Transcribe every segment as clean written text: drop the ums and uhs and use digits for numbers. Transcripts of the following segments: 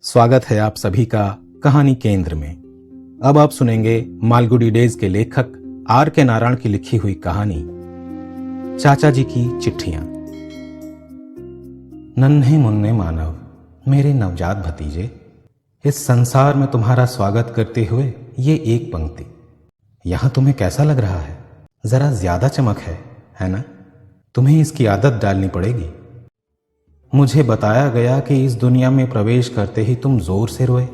स्वागत है आप सभी का कहानी केंद्र में। अब आप सुनेंगे मालगुडी डेज के लेखक आर के नारायण की लिखी हुई कहानी चाचा जी की चिट्ठियां। नन्हे मुन्ने मानव, मेरे नवजात भतीजे, इस संसार में तुम्हारा स्वागत करते हुए ये एक पंक्ति। यहां तुम्हें कैसा लग रहा है? जरा ज्यादा चमक है ना? तुम्हें इसकी आदत डालनी पड़ेगी। मुझे बताया गया कि इस दुनिया में प्रवेश करते ही तुम जोर से रोए,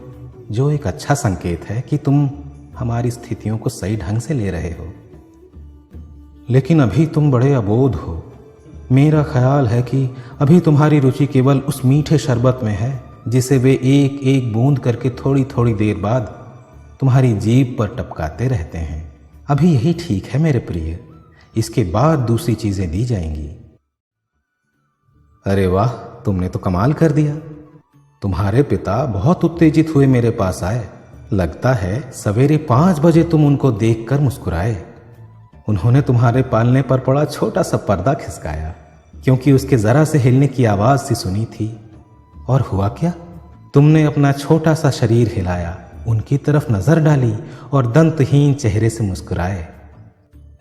जो एक अच्छा संकेत है कि तुम हमारी स्थितियों को सही ढंग से ले रहे हो। लेकिन अभी तुम बड़े अबोध हो। मेरा ख्याल है कि अभी तुम्हारी रुचि केवल उस मीठे शरबत में है जिसे वे एक एक बूंद करके थोड़ी थोड़ी देर बाद तुम्हारी जीभ पर टपकाते रहते हैं। अभी यही ठीक है मेरे प्रिय, इसके बाद दूसरी चीजें दी जाएंगी। अरे वाह, तुमने तो कमाल कर दिया। तुम्हारे पिता बहुत उत्तेजित हुए मेरे पास आए। लगता है सवेरे 5 बजे तुम उनको देखकर मुस्कुराए। उन्होंने तुम्हारे पालने पर पड़ा छोटा सा पर्दा खिसकाया, क्योंकि उसके जरा से हिलने की आवाज सी सुनी थी। और हुआ क्या? तुमने अपना छोटा सा शरीर हिलाया, उनकी तरफ नजर डाली और दंतहीन चेहरे से मुस्कुराए।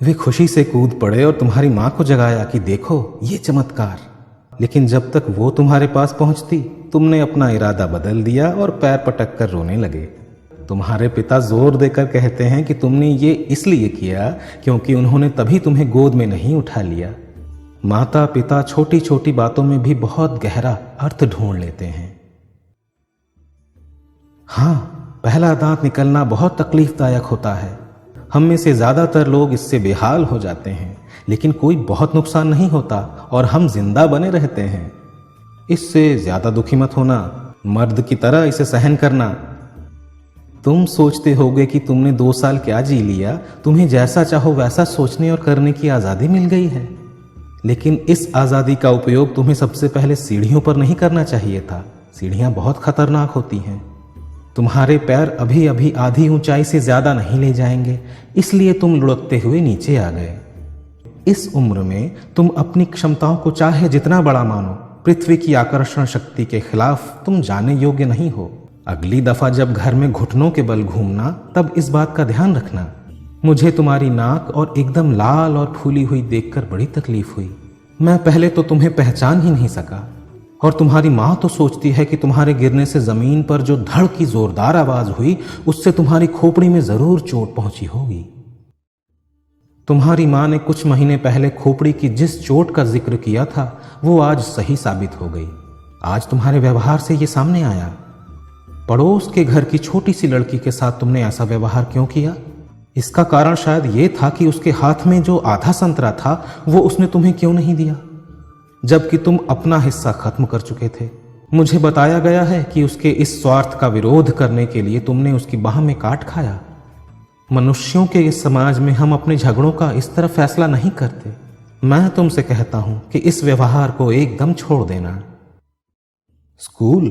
वे खुशी से कूद पड़े और तुम्हारी मां को जगाया कि देखो ये चमत्कार। लेकिन जब तक वो तुम्हारे पास पहुंचती, तुमने अपना इरादा बदल दिया और पैर पटक कर रोने लगे। तुम्हारे पिता जोर देकर कहते हैं कि तुमने ये इसलिए किया क्योंकि उन्होंने तभी तुम्हें गोद में नहीं उठा लिया। माता पिता छोटी छोटी बातों में भी बहुत गहरा अर्थ ढूंढ लेते हैं। हाँ, पहला दांत निकलना बहुत तकलीफदायक होता है। हम में से ज्यादातर लोग इससे बेहाल हो जाते हैं, लेकिन कोई बहुत नुकसान नहीं होता और हम जिंदा बने रहते हैं। इससे ज्यादा दुखी मत होना, मर्द की तरह इसे सहन करना। तुम सोचते होगे कि तुमने 2 साल क्या जी लिया, तुम्हें जैसा चाहो वैसा सोचने और करने की आजादी मिल गई है। लेकिन इस आजादी का उपयोग तुम्हें सबसे पहले सीढ़ियों पर नहीं करना चाहिए था। सीढ़ियां बहुत खतरनाक होती हैं। तुम्हारे पैर अभी अभी आधी ऊंचाई से ज्यादा नहीं ले जाएंगे, इसलिए तुम लुढ़कते हुए नीचे आ गए। इस उम्र में तुम अपनी क्षमताओं को चाहे जितना बड़ा मानो, पृथ्वी की आकर्षण शक्ति के खिलाफ तुम जाने योग्य नहीं हो। अगली दफा जब घर में घुटनों के बल घूमना, तब इस बात का ध्यान रखना। मुझे तुम्हारी नाक और एकदम लाल और फूली हुई देखकर बड़ी तकलीफ हुई। मैं पहले तो तुम्हें पहचान ही नहीं सका, और तुम्हारी माँ तो सोचती है कि तुम्हारे गिरने से जमीन पर जो धड़ की जोरदार आवाज हुई, उससे तुम्हारी खोपड़ी में जरूर चोट पहुंची होगी। तुम्हारी माँ ने कुछ महीने पहले खोपड़ी की जिस चोट का जिक्र किया था, वो आज सही साबित हो गई। आज तुम्हारे व्यवहार से ये सामने आया। पड़ोस के घर की छोटी सी लड़की के साथ तुमने ऐसा व्यवहार क्यों किया? इसका कारण शायद ये था कि उसके हाथ में जो आधा संतरा था, वो उसने तुम्हें क्यों नहीं दिया, जबकि तुम अपना हिस्सा खत्म कर चुके थे। मुझे बताया गया है कि उसके इस स्वार्थ का विरोध करने के लिए तुमने उसकी बाह में काट खाया। मनुष्यों के इस समाज में हम अपने झगड़ों का इस तरह फैसला नहीं करते। मैं तुमसे कहता हूं कि इस व्यवहार को एकदम छोड़ देना। स्कूल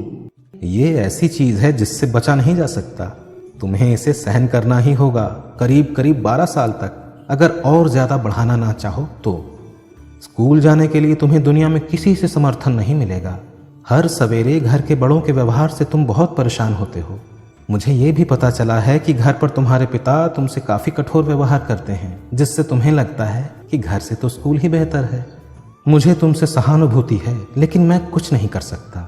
ये ऐसी चीज है जिससे बचा नहीं जा सकता। तुम्हें इसे सहन करना ही होगा, करीब करीब 12 साल तक, अगर और ज्यादा बढ़ाना ना चाहो तो। स्कूल जाने के लिए तुम्हें दुनिया में किसी से समर्थन नहीं मिलेगा। हर सवेरे घर के बड़ों के व्यवहार से तुम बहुत परेशान होते हो। मुझे ये भी पता चला है कि घर पर तुम्हारे पिता तुमसे काफी कठोर व्यवहार करते हैं, जिससे तुम्हें लगता है कि घर से तो स्कूल ही बेहतर है। मुझे तुमसे सहानुभूति है, लेकिन मैं कुछ नहीं कर सकता।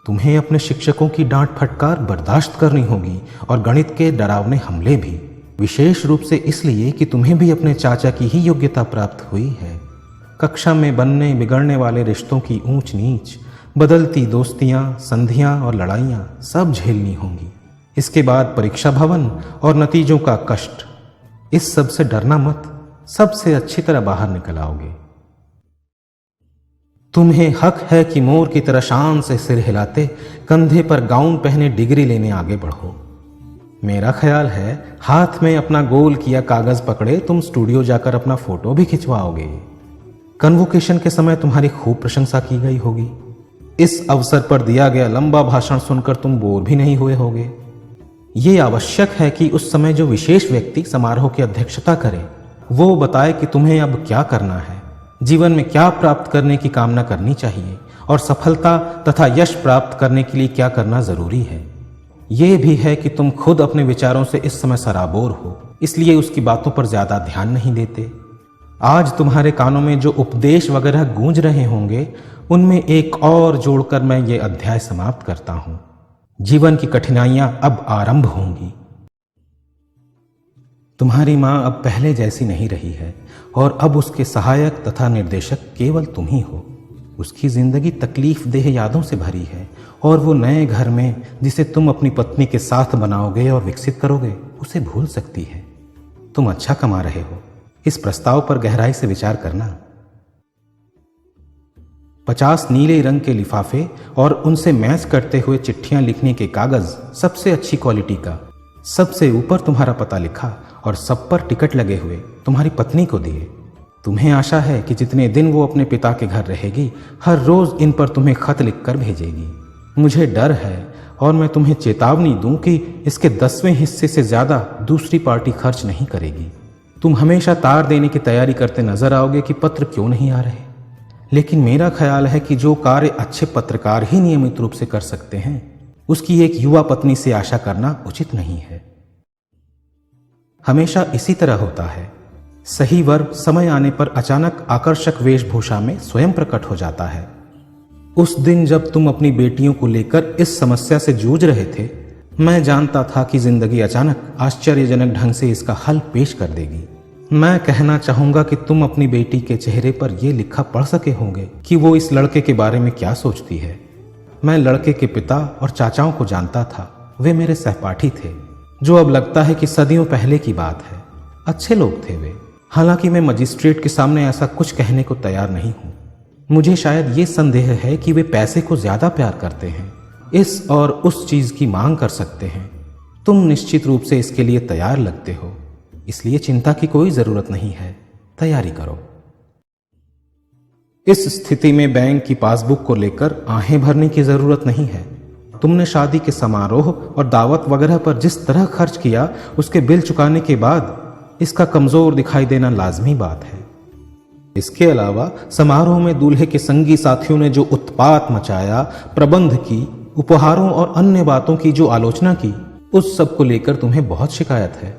तुम्हें अपने शिक्षकों की डांट फटकार बर्दाश्त करनी होगी, और गणित के डरावने हमले भी, विशेष रूप से इसलिए कि तुम्हें भी अपने चाचा की ही योग्यता प्राप्त हुई है। कक्षा में बनने बिगड़ने वाले रिश्तों की ऊंच नीच, बदलती दोस्तियां, संधियां और लड़ाइयां सब झेलनी होंगी। इसके बाद परीक्षा भवन और नतीजों का कष्ट। इस सब से डरना मत, सबसे अच्छी तरह बाहर निकल आओगे। तुम्हें हक है कि मोर की तरह शान से सिर हिलाते, कंधे पर गाउन पहने डिग्री लेने आगे बढ़ो। मेरा ख्याल है हाथ में अपना गोल किया कागज पकड़े तुम स्टूडियो जाकर अपना फोटो भी खिंचवाओगे। कन्वोकेशन के समय तुम्हारी खूब प्रशंसा की गई होगी। इस अवसर पर दिया गया लंबा भाषण सुनकर तुम बोर भी नहीं हुए होगे। ये आवश्यक है कि उस समय जो विशेष व्यक्ति समारोह की अध्यक्षता करे, वो बताए कि तुम्हें अब क्या करना है, जीवन में क्या प्राप्त करने की कामना करनी चाहिए और सफलता तथा यश प्राप्त करने के लिए क्या करना जरूरी है। ये भी है कि तुम खुद अपने विचारों से इस समय सराबोर हो, इसलिए उसकी बातों पर ज्यादा ध्यान नहीं देते। आज तुम्हारे कानों में जो उपदेश वगैरह गूंज रहे होंगे, उनमें एक और जोड़कर मैं ये अध्याय समाप्त करता हूं। जीवन की कठिनाइयां अब आरंभ होंगी। तुम्हारी मां अब पहले जैसी नहीं रही है और अब उसके सहायक तथा निर्देशक केवल तुम ही हो। उसकी जिंदगी तकलीफ देह यादों से भरी है और वो नए घर में जिसे तुम अपनी पत्नी के साथ बनाओगे और विकसित करोगे, उसे भूल सकती है। तुम अच्छा कमा रहे हो, इस प्रस्ताव पर गहराई से विचार करना। 50 नीले रंग के लिफाफे और उनसे मैच करते हुए चिट्ठियां लिखने के कागज सबसे अच्छी क्वालिटी का, सबसे ऊपर तुम्हारा पता लिखा और सब पर टिकट लगे हुए तुम्हारी पत्नी को दिए। तुम्हें आशा है कि जितने दिन वो अपने पिता के घर रहेगी, हर रोज इन पर तुम्हें खत लिखकर भेजेगी। मुझे डर है और मैं तुम्हें चेतावनी दूं कि इसके 10वें हिस्से से ज्यादा दूसरी पार्टी खर्च नहीं करेगी। तुम हमेशा तार देने की तैयारी करते नजर आओगे कि पत्र क्यों नहीं आ रहे, लेकिन मेरा ख्याल है कि जो कार्य अच्छे पत्रकार ही नियमित रूप से कर सकते हैं, उसकी एक युवा पत्नी से आशा करना उचित नहीं है। हमेशा इसी तरह होता है। सही वर समय आने पर अचानक आकर्षक वेशभूषा में स्वयं प्रकट हो जाता है। उस दिन जब तुम अपनी बेटियों को लेकर इस समस्या से जूझ रहे थे, मैं जानता था कि जिंदगी अचानक आश्चर्यजनक ढंग से इसका हल पेश कर देगी। मैं कहना चाहूंगा कि तुम अपनी बेटी के चेहरे पर यह लिखा पढ़ सके होंगे कि वो इस लड़के के बारे में क्या सोचती है। मैं लड़के के पिता और चाचाओं को जानता था। वे मेरे सहपाठी थे, जो अब लगता है कि सदियों पहले की बात है। अच्छे लोग थे वे। हालांकि मैं मजिस्ट्रेट के सामने ऐसा कुछ कहने को तैयार नहीं हूं। मुझे शायद ये संदेह है कि वे पैसे को ज्यादा प्यार करते हैं, इस और उस चीज की मांग कर सकते हैं। तुम निश्चित रूप से इसके लिए तैयार लगते हो, इसलिए चिंता की कोई जरूरत नहीं है। तैयारी करो। इस स्थिति में बैंक की पासबुक को लेकर आहें भरने की जरूरत नहीं है। तुमने शादी के समारोह और दावत वगैरह पर जिस तरह खर्च किया, उसके बिल चुकाने के बाद इसका कमजोर दिखाई देना लाजमी बात है। इसके अलावा समारोह में दूल्हे के संगी साथियों ने जो उत्पात मचाया, प्रबंध की, उपहारों और अन्य बातों की जो आलोचना की, उस सब को लेकर तुम्हें बहुत शिकायत है।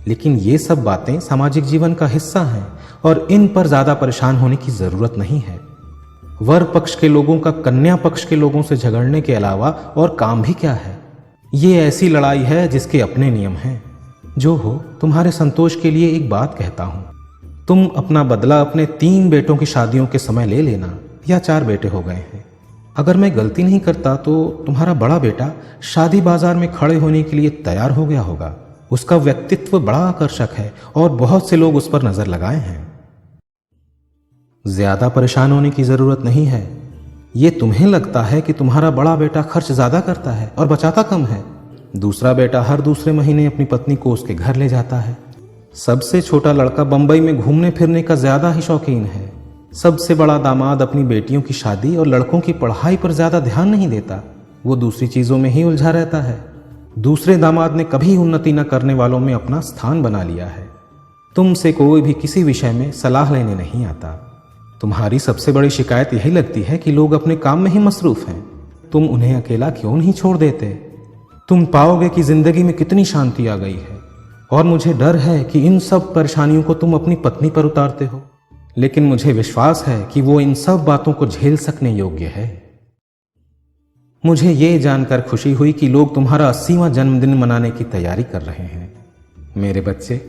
लेकिन ये सब बातें सामाजिक जीवन का हिस्सा हैं और इन पर ज्यादा परेशान होने की जरूरत नहीं है। वर पक्ष के लोगों का कन्या पक्ष के लोगों से झगड़ने के अलावा और काम भी क्या है। ये ऐसी लड़ाई है जिसके अपने नियम हैं। जो हो, तुम्हारे संतोष के लिए एक बात कहता हूं। तुम अपना बदला अपने 3 बेटों की शादियों के समय ले लेना, या 4 बेटे हो गए हैं। अगर मैं गलती नहीं करता तो तुम्हारा बड़ा बेटा शादी बाजार में खड़े होने के लिए तैयार हो गया होगा। उसका व्यक्तित्व बड़ा आकर्षक है और बहुत से लोग उस पर नजर लगाए हैं। ज्यादा परेशान होने की जरूरत नहीं है। ये तुम्हें लगता है कि तुम्हारा बड़ा बेटा खर्च ज्यादा करता है और बचाता कम है। दूसरा बेटा हर दूसरे महीने अपनी पत्नी को उसके घर ले जाता है। सबसे छोटा लड़का बंबई में घूमने फिरने का ज्यादा ही शौकीन है। सबसे बड़ा दामाद अपनी बेटियों की शादी और लड़कों की पढ़ाई पर ज्यादा ध्यान नहीं देता, वो दूसरी चीजों में ही उलझा रहता है। दूसरे दामाद ने कभी उन्नति न करने वालों में अपना स्थान बना लिया है। तुमसे कोई भी किसी विषय में सलाह लेने नहीं आता। तुम्हारी सबसे बड़ी शिकायत यही लगती है कि लोग अपने काम में ही मसरूफ हैं। तुम उन्हें अकेला क्यों नहीं छोड़ देते? तुम पाओगे कि जिंदगी में कितनी शांति आ गई है, और मुझे डर है कि इन सब परेशानियों को तुम अपनी पत्नी पर उतारते हो। लेकिन मुझे विश्वास है कि वो इन सब बातों को झेल सकने योग्य है। मुझे ये जानकर खुशी हुई कि लोग तुम्हारा 80वां जन्मदिन मनाने की तैयारी कर रहे हैं। मेरे बच्चे,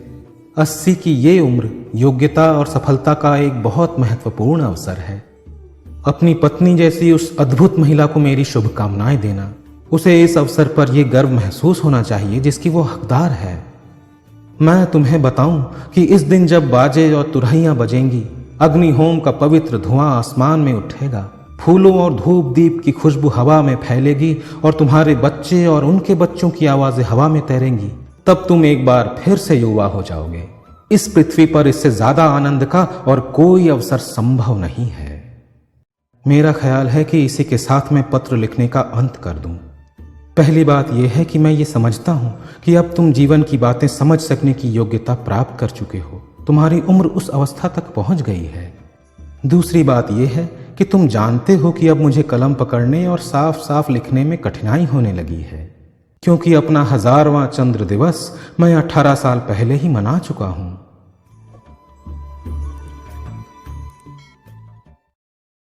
80 की ये उम्र योग्यता और सफलता का एक बहुत महत्वपूर्ण अवसर है। अपनी पत्नी जैसी उस अद्भुत महिला को मेरी शुभकामनाएं देना। उसे इस अवसर पर यह गर्व महसूस होना चाहिए जिसकी वो हकदार है। मैं तुम्हें बताऊं कि इस दिन जब बाजे और तुरहियां बजेंगी, अग्निहोम का पवित्र धुआं आसमान में उठेगा, फूलों और धूप दीप की खुशबू हवा में फैलेगी और तुम्हारे बच्चे और उनके बच्चों की आवाजें हवा में तैरेंगी, तब तुम एक बार फिर से युवा हो जाओगे। इस पृथ्वी पर इससे ज्यादा आनंद का और कोई अवसर संभव नहीं है। मेरा ख्याल है कि इसी के साथ मैं पत्र लिखने का अंत कर दूं। पहली बात यह है कि मैं ये समझता हूं कि अब तुम जीवन की बातें समझ सकने की योग्यता प्राप्त कर चुके हो। तुम्हारी उम्र उस अवस्था तक पहुंच गई है। दूसरी बात यह है कि तुम जानते हो कि अब मुझे कलम पकड़ने और साफ साफ लिखने में कठिनाई होने लगी है, क्योंकि अपना 1000वां चंद्र दिवस मैं 18 साल पहले ही मना चुका हूँ।